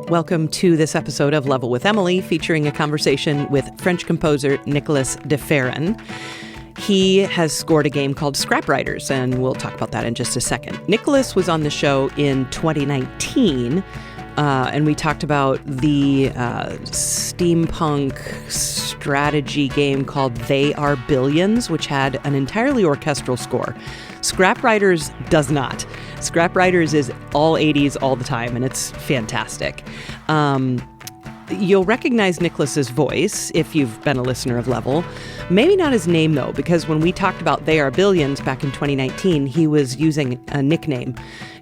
Welcome to this episode of Level with Emily, featuring a conversation with French composer Nicolas de Ferran. He has scored a game called Scrap Writers, and we'll talk about that in just a second. Nicolas was on the show in 2019, and we talked about the steampunk strategy game called They Are Billions, which had an entirely orchestral score. Scrap Writers does not. Scrap Writers is all 80s all the time, and it's fantastic. You'll recognize Nicolas's voice if you've been a listener of Level. Maybe not his name, though, because when we talked about They Are Billions back in 2019, he was using a nickname.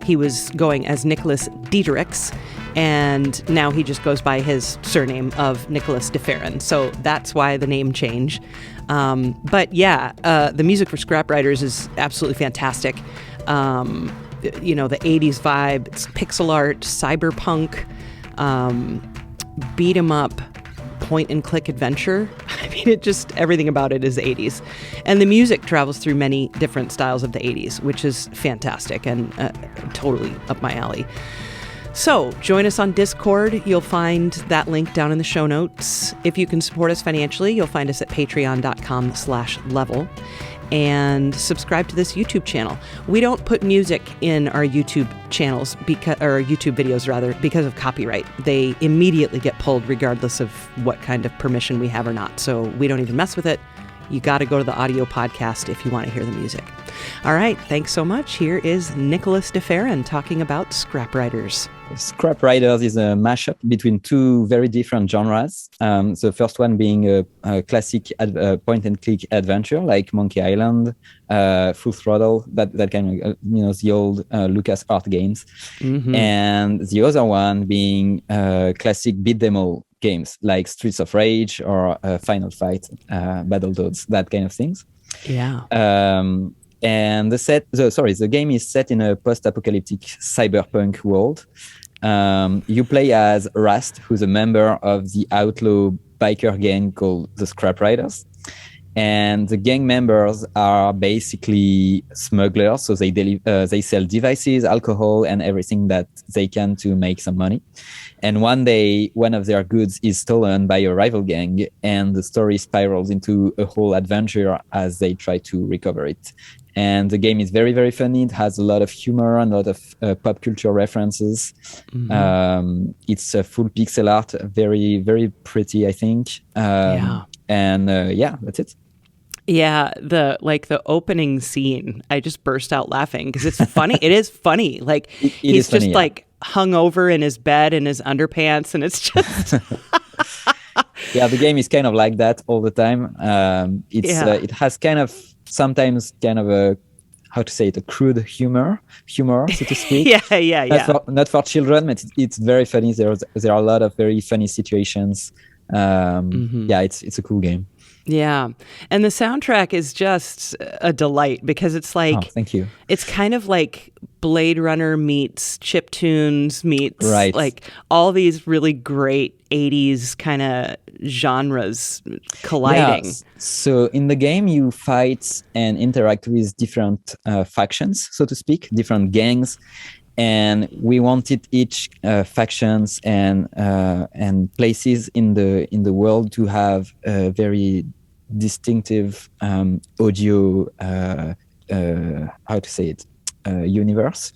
He was going as Nicolas Diedericks, and now he just goes by his surname of Nicolas de Ferran. So that's why the name change. But yeah, the music for Scrap Writers is absolutely fantastic. You know, the 80s vibe, it's pixel art, cyberpunk, beat 'em up, point and click adventure. I mean, everything about it is 80s. And the music travels through many different styles of the 80s, which is fantastic and totally up my alley. So join us on Discord. You'll find that link down in the show notes. If you can support us financially, you'll find us at patreon.com/level. And subscribe to this YouTube channel. We don't put music in our YouTube channels, or YouTube videos rather, because of copyright. They immediately get pulled regardless of what kind of permission we have or not. So we don't even mess with it. You got to go to the audio podcast if you want to hear the music. All right, thanks so much. Here is Nicolas de Ferran talking about Scrap Writers. Scrap Writers is a mashup between two very different genres. The first one being a classic point-and-click adventure like Monkey Island, Full Throttle, that kind of the old Lucas Art games, and the other one being classic beat 'em all games like Streets of Rage or Final Fight, Battletoads, that kind of things. Yeah. And the game is set in a post-apocalyptic cyberpunk world. You play as Rast, who's a member of the outlaw biker gang called the Scrap Riders. And the gang members are basically smugglers, so they sell devices, alcohol, and everything that they can to make some money. And one day, one of their goods is stolen by a rival gang, and the story spirals into a whole adventure as they try to recover it. And the game is very, very funny. It has a lot of humor and a lot of pop culture references. It's a full pixel art, very, very pretty, I think. And that's it. Yeah, the opening scene, I just burst out laughing because it's funny. It is funny. Like he's just like hung over in his bed in his underpants, and it's just yeah, the game is kind of like that all the time. It has sometimes a a crude humor, so to speak. yeah. Not for children, but it's very funny. There are a lot of very funny situations. It's a cool game. Yeah. And the soundtrack is just a delight because it's like, thank you. It's kind of like Blade Runner meets chiptunes meets like all these really great 80s kind of genres colliding. Yeah. So in the game, you fight and interact with different factions, so to speak, different gangs. And we wanted each factions and places in the world to have a very distinctive audio universe.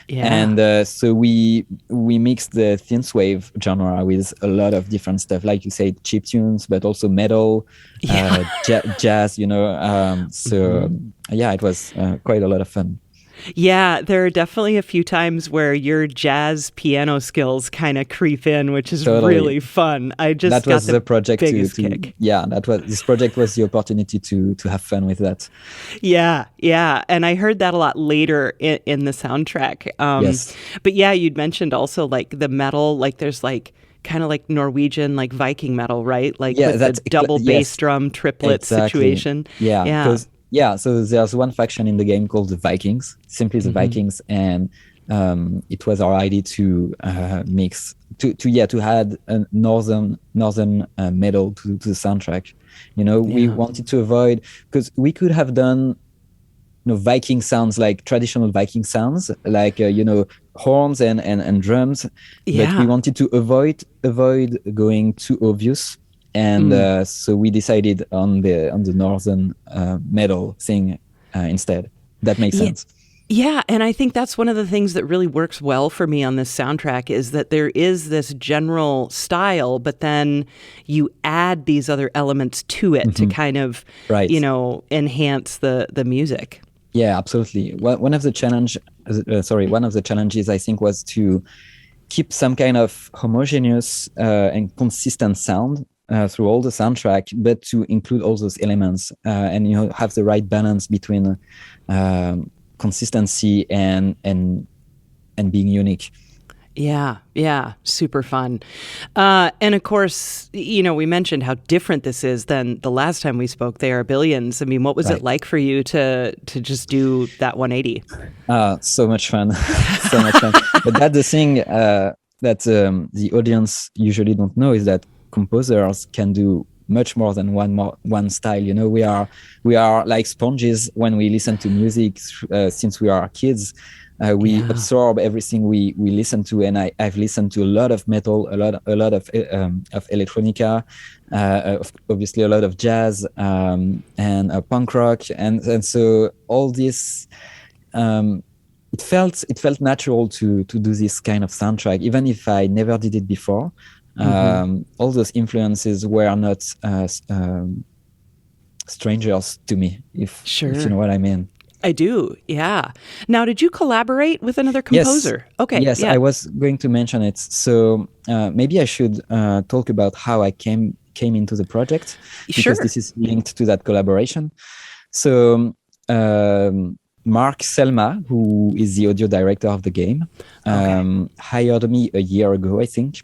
Yeah. And so we mixed the synthwave genre with a lot of different stuff, like you said, chiptunes, but also metal, jazz. It was quite a lot of fun. Yeah, there are definitely a few times where your jazz piano skills kind of creep in, which is really fun. That was the project kick. This project was the opportunity to have fun with that. Yeah, and I heard that a lot later in the soundtrack. Yes. But yeah, you'd mentioned also like the metal, like there's like kind of like Norwegian, like Viking metal, right? Like with the double bass drum triplet situation. Yeah, so there's one faction in the game called the Vikings, simply the Vikings, and it was our idea to mix to add a northern metal to the soundtrack. We wanted to avoid, because we could have done Viking sounds, like traditional Viking sounds, like horns and drums. Yeah. But we wanted to avoid going too obvious, and so we decided on the northern metal thing instead. That makes sense. Yeah, and I think that's one of the things that really works well for me on this soundtrack is that there is this general style, but then you add these other elements to it to kind of, enhance the music. Yeah, absolutely. One of the challenges I think was to keep some kind of homogeneous and consistent sound through all the soundtrack, but to include all those elements and have the right balance between consistency and being unique. Yeah, super fun. And of course, we mentioned how different this is than the last time we spoke. They Are Billions. I mean, what was it like for you to just do that 180? So much fun. So much fun. But that's the thing that the audience usually don't know, is that composers can do much more than one style. We are like sponges when we listen to music since we are kids. We absorb everything we listen to, and I've listened to a lot of metal, a lot of electronica, obviously a lot of jazz, and punk rock, and so all this. It felt natural to do this kind of soundtrack, even if I never did it before. All those influences were not strangers to me, if you know what I mean. I do, yeah. Now, did you collaborate with another composer? Yes. Okay. Yes, I was going to mention it. So maybe I should talk about how I came into the project, because this is linked to that collaboration. So Mark Selma, who is the audio director of the game, hired me a year ago, I think.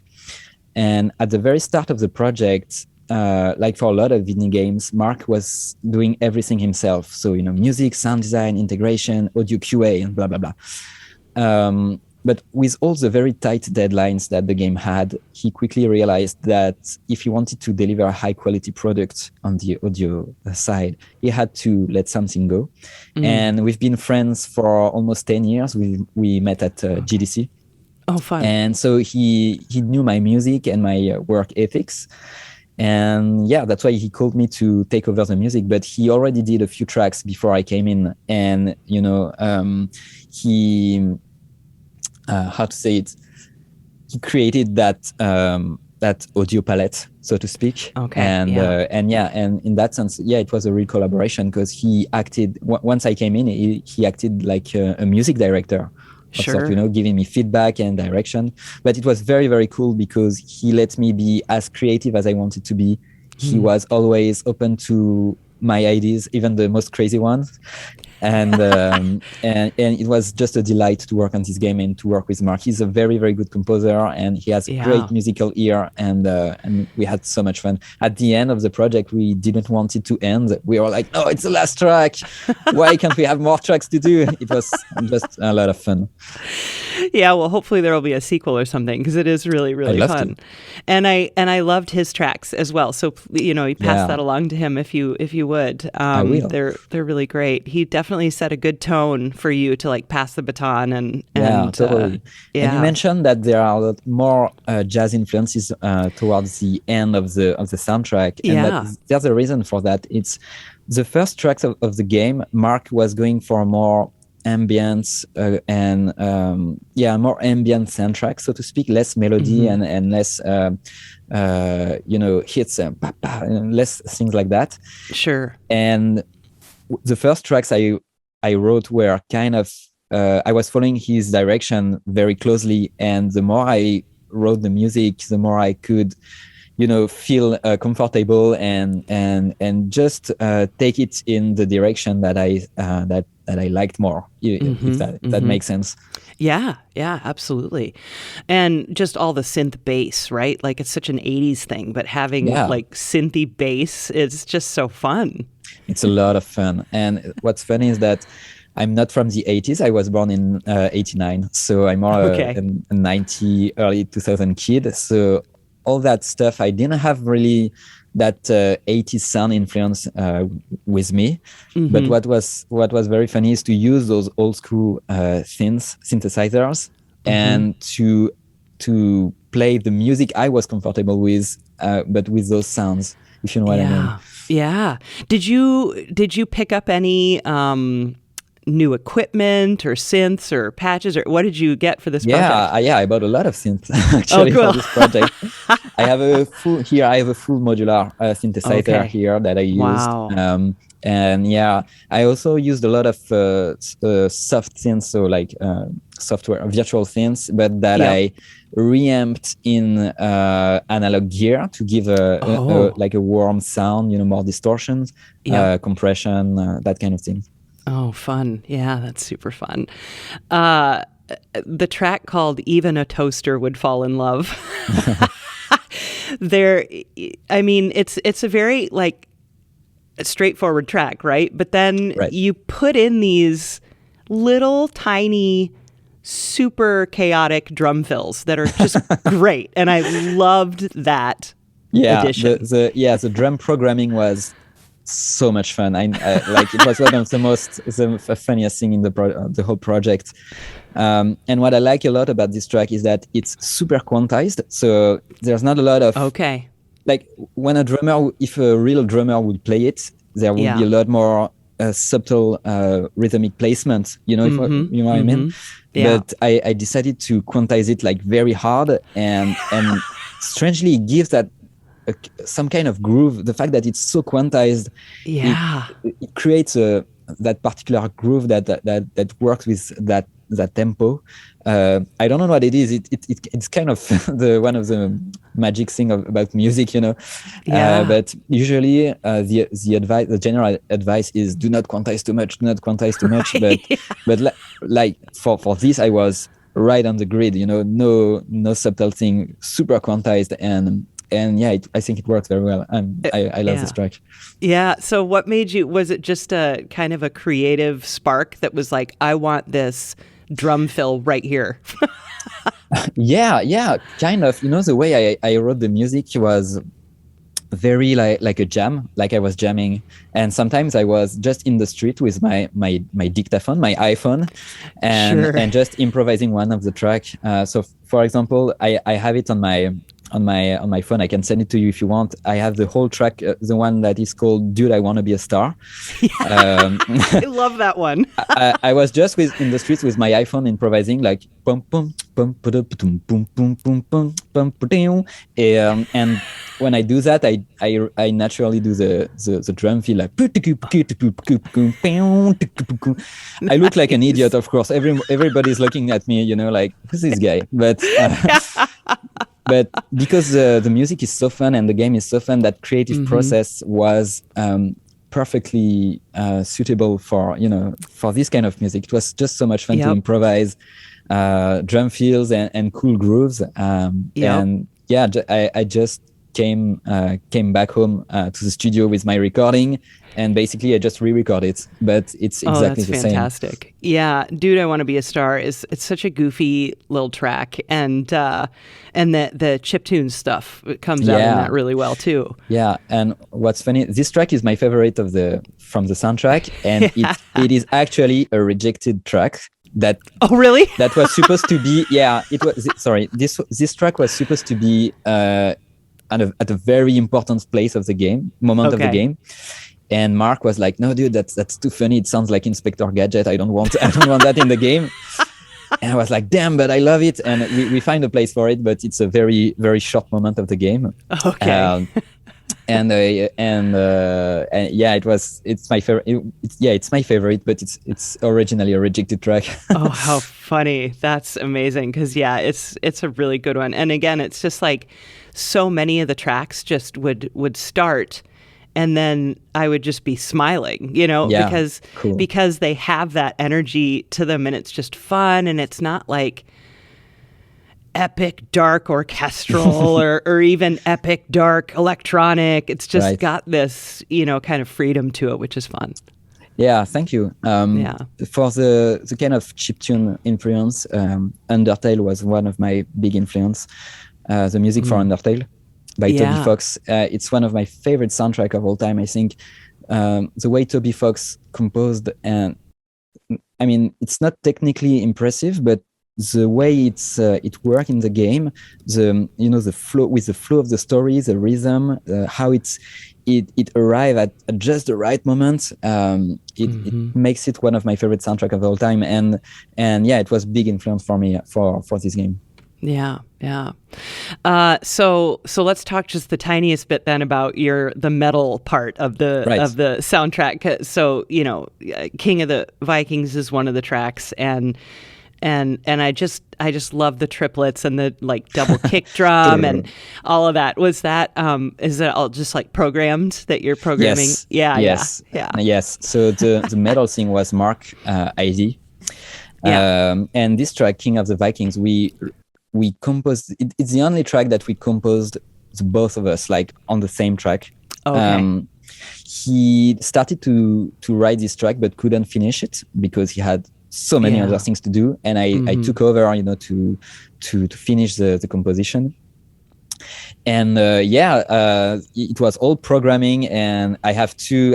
And at the very start of the project, like for a lot of indie games, Mark was doing everything himself. So, music, sound design, integration, audio QA, and blah, blah, blah. But with all the very tight deadlines that the game had, he quickly realized that if he wanted to deliver a high quality product on the audio side, he had to let something go. And we've been friends for almost 10 years. We met at GDC. Oh, fun. And so he knew my music and my work ethics. And yeah, that's why he called me to take over the music. But he already did a few tracks before I came in. And, he... how to say it? He created that audio palette, so to speak. Okay. And in that sense, it was a real collaboration, because he acted. Once I came in, he acted like a music director. Sure. Giving me feedback and direction. But it was very, very cool, because he let me be as creative as I wanted to be. He was always open to my ideas, even the most crazy ones. And and it was just a delight to work on this game and to work with Mark. He's a very, very good composer, and he has great musical ear, and we had so much fun. At the end of the project, we didn't want it to end. We were like, no, it's the last track. Why can't we have more tracks to do? It was just a lot of fun. Yeah, well, hopefully there will be a sequel or something, because it is really, really fun. And I loved his tracks as well. So you pass that along to him if you would. I will. They're really great. He definitely set a good tone for you to like pass the baton and totally. And you mentioned that there are a lot more jazz influences towards the end of the soundtrack, and there's a reason for that. It's the first tracks of the game. Mark was going for more ambience and more ambient soundtrack, so to speak, less melody and less hits and less things like that. Sure. And the first tracks I wrote were kind of I was following his direction very closely, and the more I wrote the music, the more I could feel comfortable and just take it in the direction that I liked more, if that makes sense. Yeah, absolutely. And just all the synth bass, right? Like, it's such an 80s thing, but having like synthy bass is just so fun. It's a lot of fun. And what's funny is that I'm not from the 80s. I was born in 89. So I'm more a 90, early 2000 kid. So all that stuff. I didn't have really that 80s sound influence with me. But what was very funny is to use those old school synthesizers and to play the music I was comfortable with, but with those sounds, if you know what I mean. Yeah. Did you pick up any new equipment or synths or patches, or what did you get for this project? I bought a lot of synths actually for this project. I have a full modular synthesizer here that I used. Wow. And I also used a lot of soft synths, so like software virtual synths, but that I reamped in analog gear to give like a warm sound, more distortions, compression, that kind of thing. Oh, fun. Yeah, that's super fun. The track called Even a Toaster Would Fall in Love. It's a very like straightforward track, right? But then you put in these little tiny, super chaotic drum fills that are just great. And I loved that addition. The drum programming was so much fun. I like it was one of the funniest thing in the whole project. And what I like a lot about this track is that it's super quantized. So there's not a lot of like when if a real drummer would play it, there would be a lot more subtle rhythmic placement. You know what I mean? Yeah. But I decided to quantize it like very hard, and strangely it gives that some kind of groove. The fact that it's so quantized, it creates that particular groove that works with that tempo. I don't know what it is. It's kind of one of the magic thing about music, but usually the general advice is do not quantize too much. But like for this, I was right on the grid. No subtle thing, super quantized, and I think it works very well. I love this track. Yeah. So what made you? Was it just a kind of a creative spark that was like, I want this drum fill right here? Kind of. The way I wrote the music was very like a jam, like I was jamming, and sometimes I was just in the street with my dictaphone, my iPhone, and just improvising one of the track. So for example, I have it on my phone. I can send it to you if you want. I have the whole track, the one that is called "Dude, I Wanna Be a Star." I love that one. I was just in the streets with my iPhone improvising like pum pum pum pum pum pum pum pum pum pum. And when I do that, I naturally do the drum feel like. I look like an idiot, of course. Everybody's looking at me, like who's this guy? But because the music is so fun and the game is so fun, that creative process was perfectly suitable for this kind of music. It was just so much fun to improvise drum fills and cool grooves. And I just came back home to the studio with my recording, and basically I just re-record it, but it's exactly the same. Fantastic. Yeah, Dude, I Want to Be a Star it's such a goofy little track, and the chiptune stuff comes out in that really well too. Yeah, and what's funny, this track is my favorite from the soundtrack, and it is actually a rejected track. That really? That was supposed to be this track was supposed to be at a very important place of the game, moment of the game. And Mark was like, "No, dude, that's too funny. It sounds like Inspector Gadget. I don't want that in the game." And I was like, "Damn, but I love it." And we find a place for it, but it's a very, very short moment of the game. Okay. It's my favorite. It's my favorite, but it's originally a rejected track. Oh, how funny! That's amazing. Because it's a really good one. And again, it's just like so many of the tracks just would start, and then I would just be smiling, because they have that energy to them, and it's just fun, and it's not like epic dark orchestral or even epic dark electronic. It's just got this kind of freedom to it, which is fun. Thank you. For the kind of chiptune influence, Undertale was one of my big influence. the music for Undertale by Toby Yeah. Fox. It's one of my favorite soundtrack of all time. I think the way Toby Fox composed, and I mean, it's not technically impressive, but the way it works in the game, the flow with the flow of the story, the rhythm, how it arrive at just the right moment. It makes it one of my favorite soundtrack of all time, and yeah, it was big influence for me for this game. Yeah. So let's talk just the tiniest bit then about the metal part of the soundtrack. So King of the Vikings is one of the tracks, and I just love the triplets and the like double kick drum and all of that. Was that is it all just like programmed that you're programming? Yes. So the metal thing was Mark ID. And this track, King of the Vikings, we composed. It's the only track that we composed, the both of us, like on the same track. Okay. He started to write this track but couldn't finish it because he had so many other things to do, and I took over, to finish the composition. And it was all programming, and I have two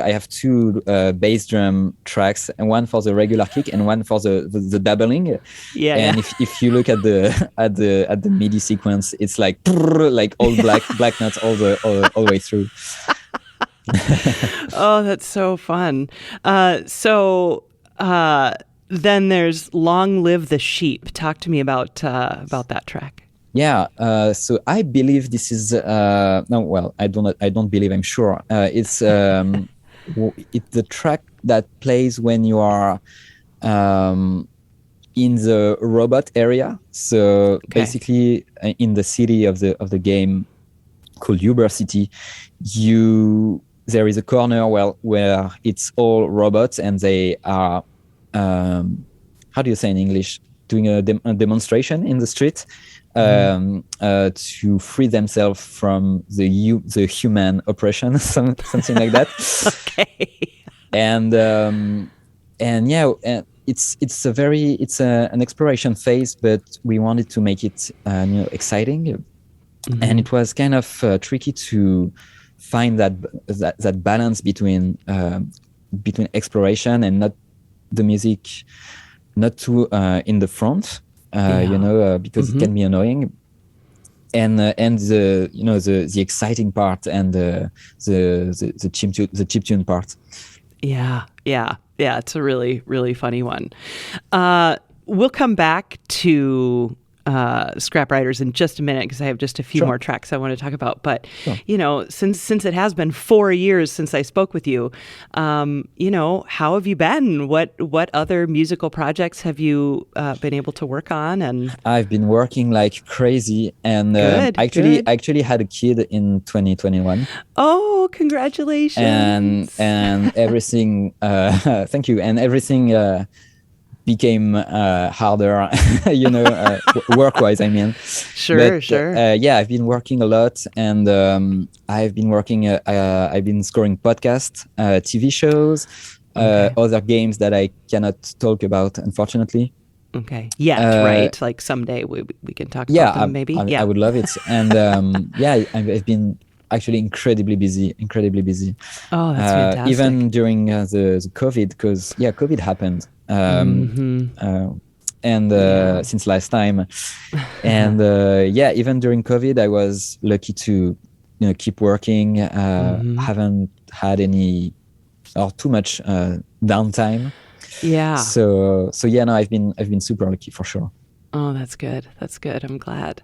bass drum tracks, and one for the regular kick and one for the doubling. If you look at the MIDI sequence, it's like all black notes all the way through. Oh, that's so fun. Then there's "Long Live the Sheep." Talk to me about that track. Yeah, so I believe this is I don't believe, I'm sure. It's it's the track that plays when you are in the robot area. So basically, in the city of the game called Uber City, there is a corner where it's all robots, and they are how do you say in English? Doing a demonstration in the street. To free themselves from the human oppression, something like that. Okay. And it's an exploration phase, but we wanted to make it exciting, and it was kind of tricky to find that balance between exploration and not the music not too in the front. Because it can be annoying, and the exciting part and the chiptune part. Yeah. It's a really, really funny one. We'll come back to Scrap Riders in just a minute because I have just a few more tracks I want to talk about. But since it has been 4 years since I spoke with you, how have you been? What other musical projects have you been able to work on? And I've been working like crazy, and I actually had a kid in 2021. Oh, congratulations! And everything. Thank you. And everything. Became harder, work-wise, I mean. Sure. I've been working a lot, and I've been scoring podcasts, TV shows, other games that I cannot talk about, unfortunately. Okay. Right. Like someday we can talk about them, maybe. I would love it. And I've been actually incredibly busy. Oh, that's fantastic. Even during the COVID, because COVID happened. Since last time, and even during COVID, I was lucky to keep working. Haven't had any or too much downtime. I've been super lucky for sure. Oh, that's good. I'm glad.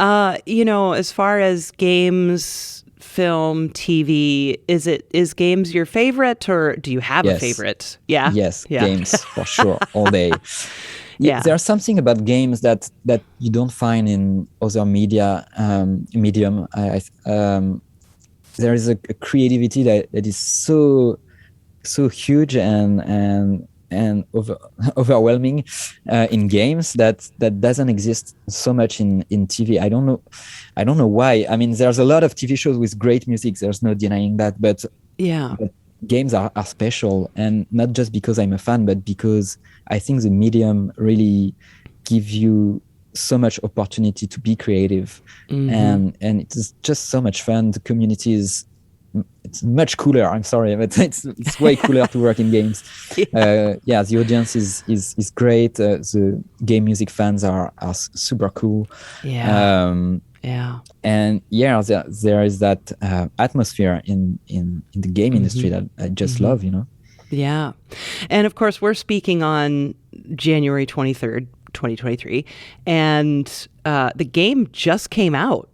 As far as games, film, TV, is games your favorite, or do you have a favorite? Yes, games for sure, all day. There's something about games that you don't find in other medium. There is a creativity that is so huge and overwhelming in games that doesn't exist so much in TV. I don't know why. I mean, there's a lot of TV shows with great music. There's no denying that. But games are special, and not just because I'm a fan, but because I think the medium really give you so much opportunity to be creative, and it's just so much fun. The community is it's much cooler. I'm sorry, but it's way cooler to work in games. Yeah, the audience is great. The game music fans are super cool. And there is that atmosphere in the game industry that I just love, Yeah. And of course, we're speaking on January 23rd, 2023, and the game just came out.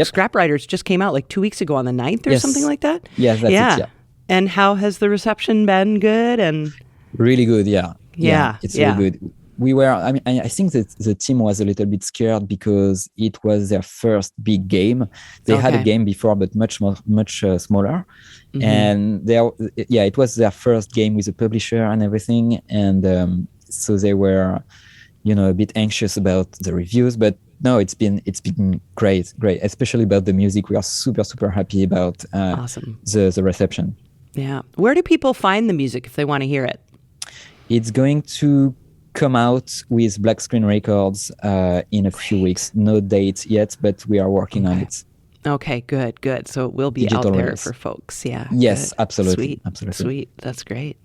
Scrap Riders just came out 2 weeks ago on the 9th or something like that? Yeah, that's it, yeah. And how has the reception been? Good? And really good, yeah. It's really good. I think that the team was a little bit scared because it was their first big game. They had a game before, but much smaller. And it was their first game with a publisher and everything. And so they were, a bit anxious about the reviews, but no, it's been great, especially about the music. We are super, super happy about awesome. The reception. Yeah. Where do people find the music if they want to hear it? It's going to come out with Black Screen Records in a few weeks. No date yet, but we are working on it. Okay, good. So it will be digital out there release for folks. Yeah. Yes, good. absolutely. Sweet. That's great.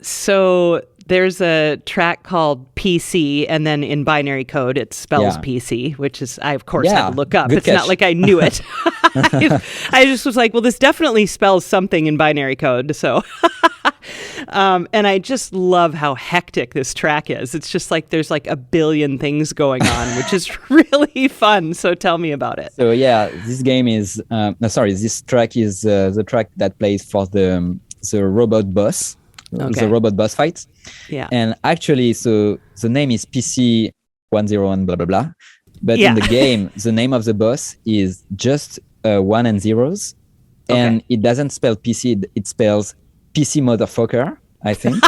So there's a track called PC, and then in binary code it spells PC, which is I of course had to look up. It's not like I knew it. I just was like, well, this definitely spells something in binary code. So, and I just love how hectic this track is. It's just like there's a billion things going on, which is really fun. So tell me about it. So this game is this track is the track that plays for the robot boss. The robot boss fight. Yeah. And actually, so the name is PC 101 blah blah blah. But in the game, the name of the boss is just 1 and zeros. And it doesn't spell PC, it spells PC motherfucker, I think.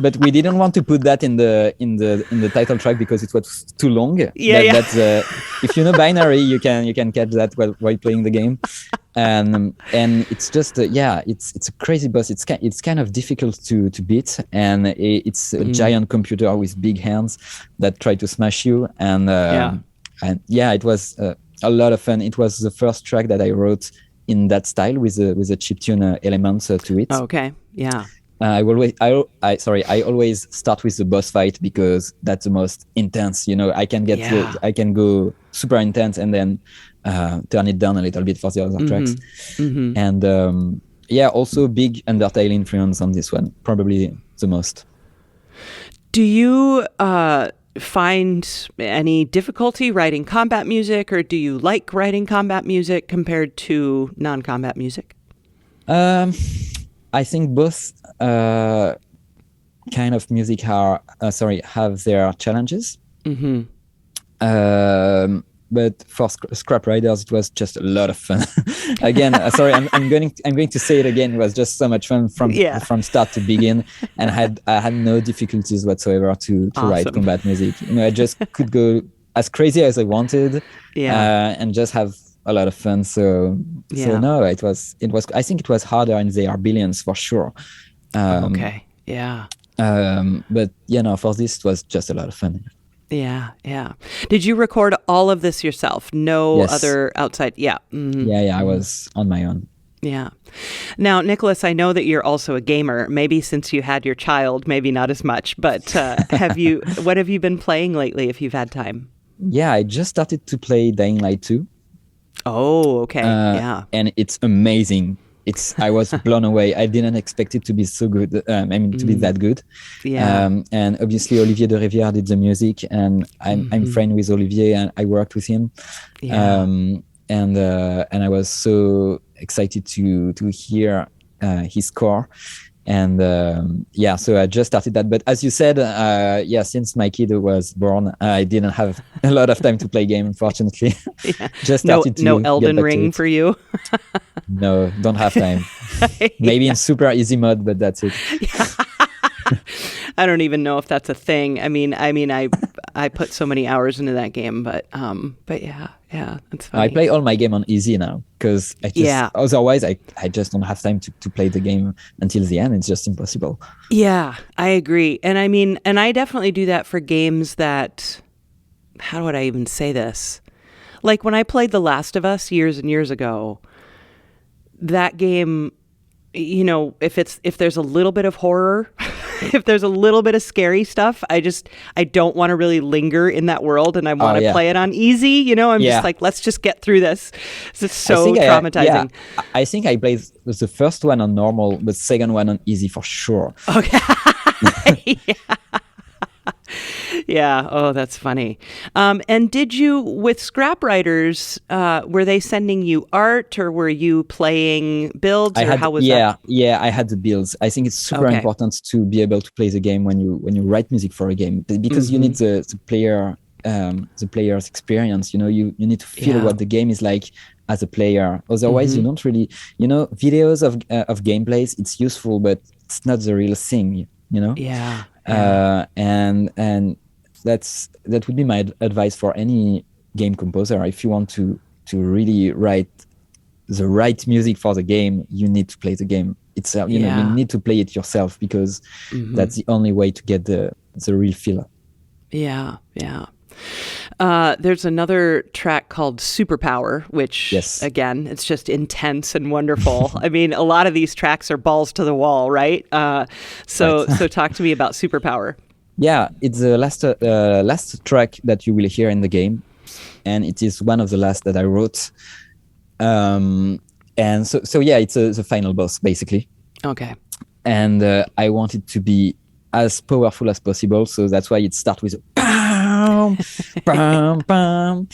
But we didn't want to put that in the title track because it was too long. That's if you know binary, you can catch that while playing the game. And it's just it's a crazy boss. It's kind of difficult to beat, and it's a giant computer with big hands that try to smash you. And it was a lot of fun. It was the first track that I wrote in that style with a chiptune elements to it. Okay, yeah. I always start with the boss fight because that's the most intense. I can I can go super intense and then turn it down a little bit for the other tracks. And also big Undertale influence on this one, probably the most. Do you find any difficulty writing combat music, or do you like writing combat music compared to non-combat music? I think both kind of music have their challenges. But for Scrap Riders, it was just a lot of fun. Again, I'm going to say it again. It was just so much fun from start to begin, and I had no difficulties whatsoever to write combat music. I just could go as crazy as I wanted, and just have a lot of fun. So no, it was. I think it was harder in the Billions for sure. But for this it was just a lot of fun. Yeah. Did you record all of this yourself? No other outside? Yeah. I was on my own. Yeah. Now, Nicolas, I know that you're also a gamer. Maybe since you had your child, maybe not as much. But what have you been playing lately? If you've had time? Yeah, I just started to play Dying Light 2. Oh, okay. And it's amazing. I was blown away. I didn't expect it to be so good. To be that good. Yeah. And obviously Olivier de Rivière did the music, and I'm friend with Olivier, and I worked with him. Yeah. And I was so excited to hear his score. And so I just started that. But as you said, since my kid was born, I didn't have a lot of time to play game, unfortunately. Just started no Elden Ring for you? No, don't have time. Maybe in super easy mode, but that's it. I don't even know if that's a thing. I I put so many hours into that game, but yeah, that's funny. I play all my game on easy now because otherwise I just don't have time to play the game until the end. It's just impossible. Yeah, I agree. And I mean, and I definitely do that for games that, how would I even say this? Like when I played The Last of Us years and years ago, that game, you know, if there's a little bit of horror, if there's a little bit of scary stuff, I don't want to really linger in that world, and I want to play it on easy. You know, I'm just like, let's just get through this. It's so traumatizing. I think I played the first one on normal, but second one on easy for sure. Okay. Yeah. Oh, that's funny. And did you, with Scrap Writers, were they sending you art, or were you playing builds, how was that? Yeah, I had the builds. I think it's super important to be able to play the game when you write music for a game, because you need the player's experience. You know, you need to feel what the game is like as a player. Otherwise, you don't really, you know, videos of gameplays, it's useful, but it's not the real thing. You know. Yeah. And that would be my advice for any game composer. If you want to really write the right music for the game, you need to play the game itself. You know, you need to play it yourself, because that's the only way to get the real feel. Yeah. There's another track called Superpower, which, again, it's just intense and wonderful. I mean, a lot of these tracks are balls to the wall, right? So talk to me about Superpower. Yeah, it's the last track that you will hear in the game, and it is one of the last that I wrote. And so yeah, it's the final boss, basically. Okay. And I want it to be as powerful as possible, so that's why it starts with bam, bam, bam.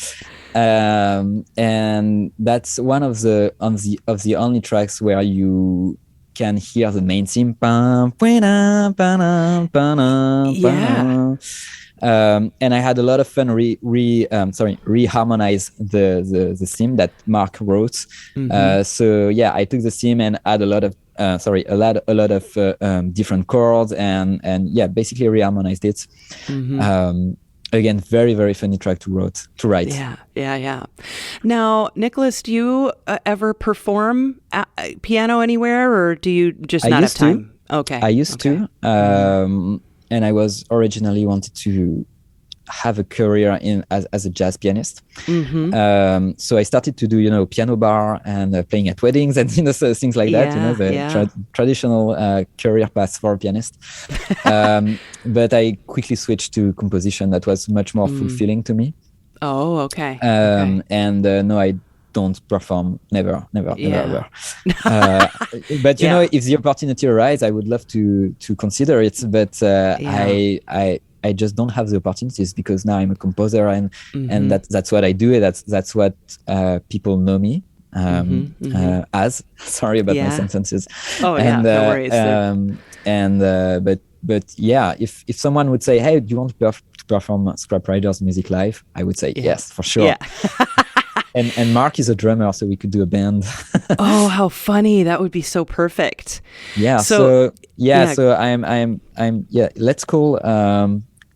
And that's one of the only tracks where you can hear the main theme. And I had a lot of fun reharmonize the theme that Mark wrote. So yeah, I took the theme and add a lot of different chords and yeah, basically reharmonized it. Again, very, very funny track to write. Yeah. Now, Nicolas, do you ever perform piano anywhere, or do you just not have time? Okay. I used to, and I was originally wanted to have a career as a jazz pianist. So I started to do, piano bar and playing at weddings and so things like that. The traditional career path for a pianist. But I quickly switched to composition. That was much more fulfilling to me. Oh, okay. And no, I don't perform. Never, ever. But if the opportunity arises, I would love to consider it. But I just don't have the opportunities, because now I'm a composer and that's what I do. That's what people know me as. Sorry about my sentences. Oh yeah, no worries. But yeah, if someone would say, "Hey, do you want to perform Scrap Writers music live?" I would say yes, for sure. Yeah. And Mark is a drummer, so we could do a band. Oh, how funny! That would be so perfect. Yeah. So I'm let's call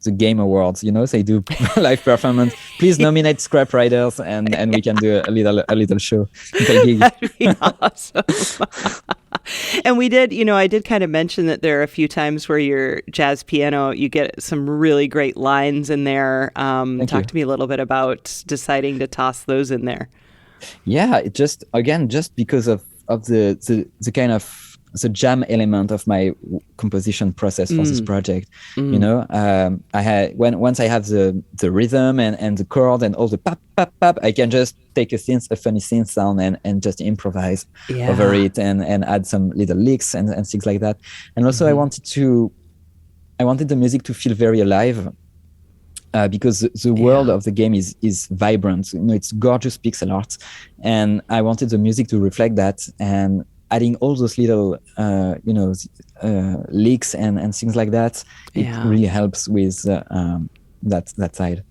the Game Awards. They do live performance. Please nominate Scrap Writers, and we can do a little show. That'd be awesome. And we did, I did kind of mention that there are a few times where your jazz piano, you get some really great lines in there. Talk to me a little bit about deciding to toss those in there. Yeah, it just because of the kind of the jam element of my composition process for this project. I had once I have the rhythm and the chord and all the pop pop pop, I can just take a funny synth sound and just improvise over it and add some little licks and things like that. And also I wanted the music to feel very alive. Because the world of the game is vibrant. It's gorgeous pixel art, and I wanted the music to reflect that. And adding all those little, leaks and things like that, it really helps with that side.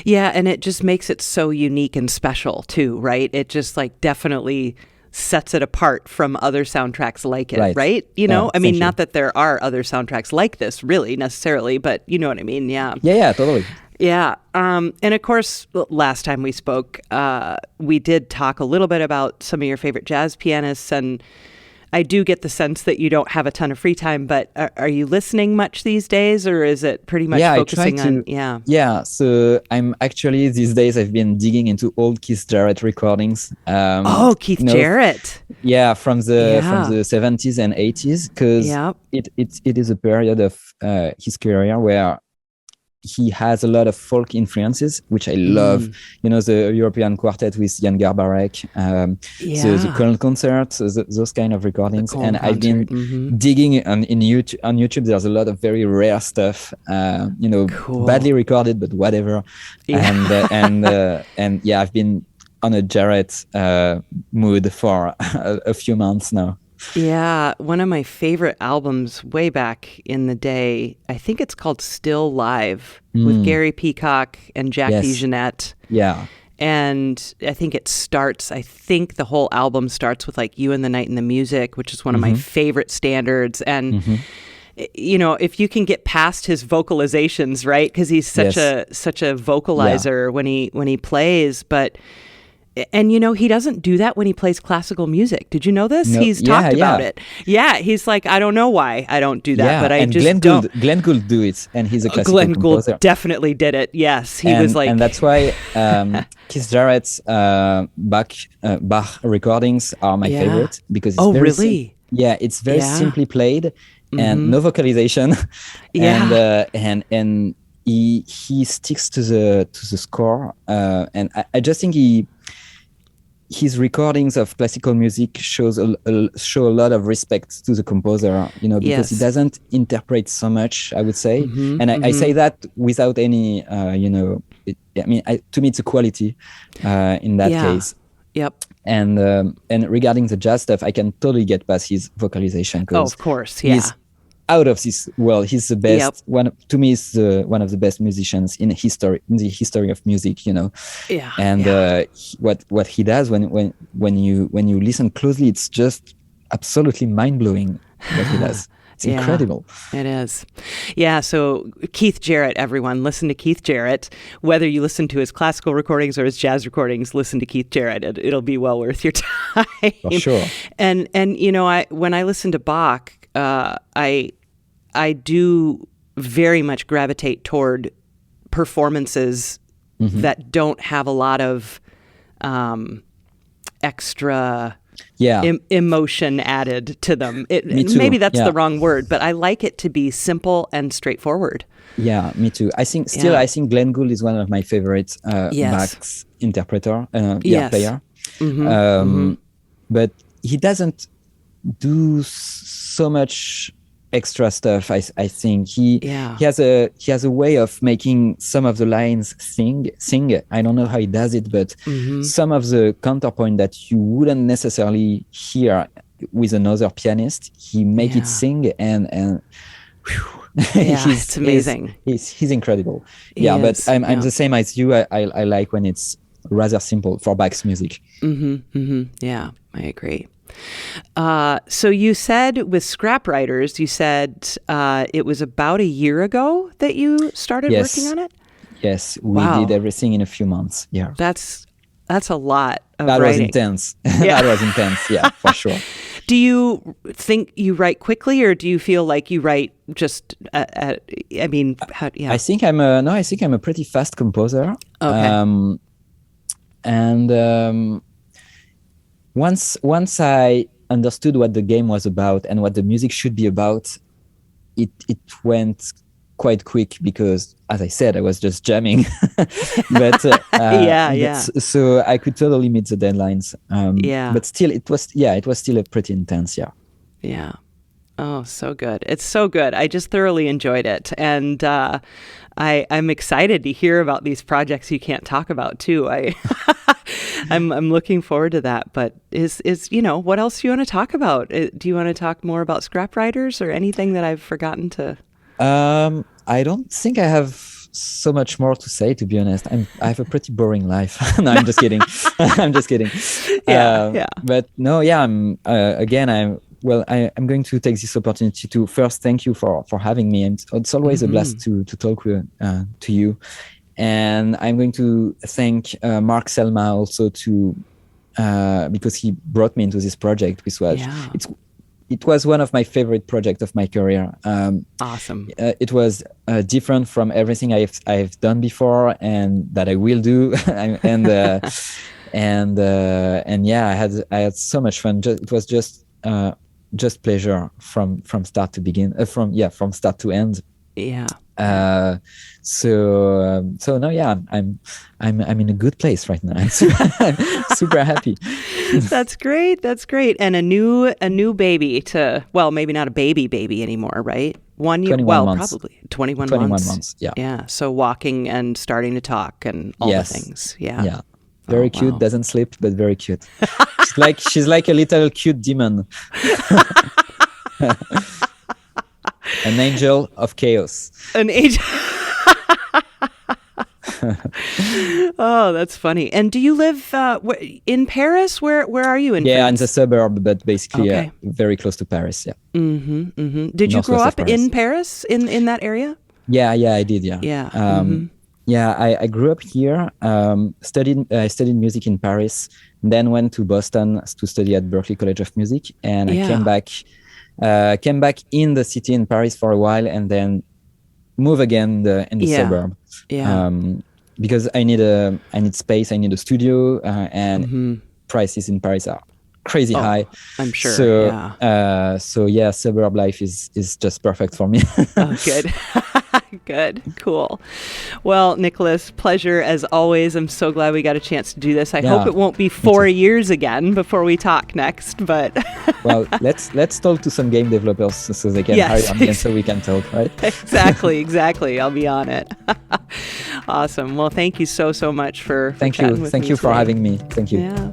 Yeah, and it just makes it so unique and special too, right? It just definitely sets it apart from other soundtracks like it, right? I mean, not that there are other soundtracks like this really necessarily, but you know what I mean? Yeah. Yeah, totally. Yeah. And of course, last time we spoke, we did talk a little bit about some of your favorite jazz pianists, and I do get the sense that you don't have a ton of free time, but are you listening much these days, or is it pretty much focusing on... Yeah, so I'm actually, these days, I've been digging into old Keith Jarrett recordings. Keith Jarrett. Yeah, from the 70s and 80s, because it is a period of his career where he has a lot of folk influences, which I love. You know, the European Quartet with Jan Garbarek, the Köln Concert, those kind of recordings. And I've been digging on YouTube. There's a lot of very rare stuff, badly recorded, but whatever. Yeah. And I've been on a Jarrett mood for a few months now. Yeah, one of my favorite albums way back in the day, I think it's called Still Live with Gary Peacock and Jack DeJohnette. Yeah. And I think the whole album starts with like You and the Night and the Music, which is one of my favorite standards. And if you can get past his vocalizations, right? Because he's such a vocalizer when he plays, and he doesn't do that when he plays classical music. Did you know this? No. He's talked about it. Yeah, he's like, I don't know why I don't do that, but I just don't. Glenn Gould do it, and he's a classical composer. Glenn Gould definitely did it. Yes, he was like, and that's why Keith Jarrett's Bach recordings are my favorite, because it's it's very simply played and no vocalization, and he sticks to the score, and I just think his recordings of classical music show a lot of respect to the composer, because he doesn't interpret so much, I would say. I say that without any, to me it's a quality in that case. Yep. And regarding the jazz stuff, I can totally get past his vocalization. Of course, yeah. He's out of this world. He's the best. To me, is one of the best musicians in the history of music. Yeah. And what he does when you listen closely, it's just absolutely mind blowing what he does. It's incredible. It is. Yeah. So Keith Jarrett, everyone, listen to Keith Jarrett. Whether you listen to his classical recordings or his jazz recordings, listen to Keith Jarrett. It'll be well worth your time. For sure. And when I listen to Bach, I do very much gravitate toward performances that don't have a lot of extra emotion added to them. Me too. Maybe that's the wrong word, but I like it to be simple and straightforward. Yeah, me too. I think Glenn Gould is one of my favorite Bach's interpreter, player. But he doesn't do so much extra stuff. I think he has a way of making some of the lines sing. I don't know how he does it, but some of the counterpoint that you wouldn't necessarily hear with another pianist, he make it sing, and it's amazing. He's incredible. But I'm the same as you. I like when it's rather simple for Bach's music. Yeah, I agree. So you said with Scrap Writers, it was about a year ago that you started working on it? Yes, we did everything in a few months. Yeah. That's a lot of writing. Was intense. That was intense, for sure. Do you think you write quickly, or do you feel like you write just I think I'm a pretty fast composer. Okay. Once I understood what the game was about and what the music should be about, it went quite quick, because, as I said, I was just jamming. But so I could totally meet the deadlines. But still, it was still a pretty intense. Yeah. Oh, so good. It's so good. I just thoroughly enjoyed it. And I'm excited to hear about these projects you can't talk about too. I'm looking forward to that. But is what else do you want to talk about? Do you want to talk more about Scrap Writers or anything that I've forgotten to? I don't think I have so much more to say, to be honest. I have a pretty boring life. No, I'm just kidding. I'm just kidding. But no, I'm going to take this opportunity to first thank you for having me. And it's always a blast to talk to you. And I'm going to thank Mark Selma also because he brought me into this project, which was it was one of my favorite projects of my career. Awesome. It was different from everything I've done before and that I will do, and yeah, I had so much fun. It was just pleasure from start to begin, from start to end. Yeah. So no, yeah, I'm in a good place right now. I'm super happy. That's great. And a new baby maybe not a baby anymore, right? 21 months. Probably 21 months. Yeah. Yeah. So walking and starting to talk and all the things. Yeah. Yeah. Very cute. Wow. Doesn't sleep, but very cute. she's like a little cute demon. An angel of chaos. An angel. Oh, that's funny. And do you live in Paris? Where are you in France? Yeah, in the suburb, but basically very close to Paris. Yeah. Mm-hmm, mm-hmm. Did you grow up in Paris, in that area? Yeah, I did. Yeah. Yeah. Yeah, I grew up here. I studied music in Paris, then went to Boston to study at Berklee College of Music, and I came back in the city in Paris for a while, and then move again in the suburb. Yeah. Because I need space, I need a studio, and prices in Paris are crazy high. I'm sure. So suburb life is just perfect for me. Oh, good. Good. Cool. Well, Nicolas, pleasure as always. I'm so glad we got a chance to do this. I hope it won't be 4 years again before we talk next, but well, let's talk to some game developers so they can hire me and so we can talk, right? Exactly. I'll be on it. Awesome. Well, thank you so much for Thank you for having me. Thank you. Yeah.